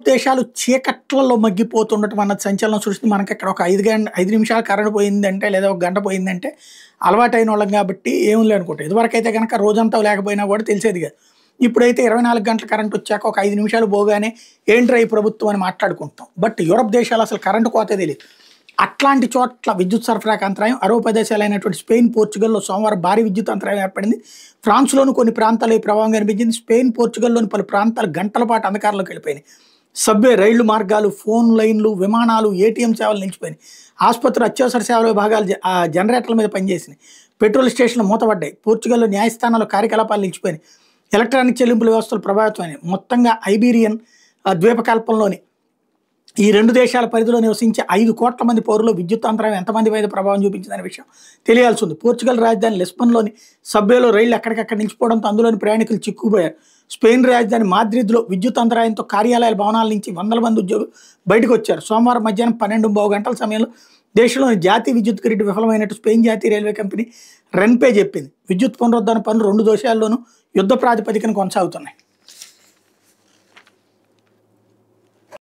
దేశాలు చీకట్లలో మగ్గిపోతుండటం అన్నది సంచలనం సృష్టి మనకిక్కడ ఒక 5 నిమిషాలు కరెంట్ పోయిందంటే లేదా ఒక గంట పోయిందంటే అలవాటైనోళ్ళం కాబట్టి ఏం లేదనుకుంటాం. ఇదివరకైతే గనక రోజంతా లేకపోయినా కూడా తెలిసేది కాదు. ఇప్పుడైతే 24 గంటలు కరెంట్ వచ్చాక ఒక 5 నిమిషాలు పోగానే ఏంట్రా ఈ ప్రభుత్వం అని మాట్లాడుకుంటాం. బట్ యూరప్ దేశాలు అసలు కరెంట్ కోతే తెలీదు. అట్లాంటి చోట్ల విద్యుత్ సరఫరాకు అంతరాయం, ఐరోపా దేశాలైనటువంటి స్పెయిన్, పోర్చుగల్‌లో సోమవారం భారీ విద్యుత్ అంతరాయం ఏర్పడింది. ఫ్రాన్స్‌లోని కొన్ని ప్రాంతాల్లో ఈ ప్రభావం కనిపించింది. స్పెయిన్, పోర్చుగల్‌లోని పలు ప్రాంతాలు గంటల పాటు అంధకారంలోకి వెళ్ళిపోయినాయి. సబ్వే, రైళ్లు మార్గాలు, ఫోన్ లైన్లు, విమానాలు, ఏటీఎం సేవలు నిలిచిపోయినాయి. ఆసుపత్రులు, అత్యవసర సేవల విభాగాలు జనరేటర్ల మీద పనిచేసినాయి. పెట్రోల్ స్టేషన్లు మూతపడ్డాయి. పోర్చుగల్‌లో న్యాయస్థానాల్లో కార్యకలాపాలు నిలిచిపోయినాయి. ఎలక్ట్రానిక్ చెల్లింపుల వ్యవస్థలు ప్రభావితమైనాయి. మొత్తంగా ఐబీరియన్ ద్వీపకల్పంలోని ఈ 2 దేశాల పరిధిలో నివసించే 5 కోట్ల మంది పౌరులు విద్యుత్ అంతరాయం ఎంతమంది మీద ప్రభావం చూపించిందనే విషయం తెలియాల్సి ఉంది. పోర్చుగల్ రాజధాని లిస్బన్లోని సబ్వేలో రైళ్లు ఎక్కడికక్కడ నిలిచిపోవడంతో అందులోని ప్రయాణికులు చిక్కుపోయారు. స్పెయిన్ రాజధాని మాద్రిద్లో విద్యుత్ అంతరాయంతో కార్యాలయాల భవనాల నుంచి వందల మంది ఉద్యోగులు బయటకు వచ్చారు. సోమవారం మధ్యాహ్నం 12:15 గంటల సమయంలో దేశంలోని జాతీయ విద్యుత్ గ్రిడ్ విఫలమైనట్టు స్పెయిన్ జాతీయ రైల్వే కంపెనీ రెన్పే చెప్పింది. విద్యుత్ పునరుద్ధరణ పనులు 2 దేశాల్లోనూ యుద్ధ ప్రాతిపదికన కొనసాగుతున్నాయి.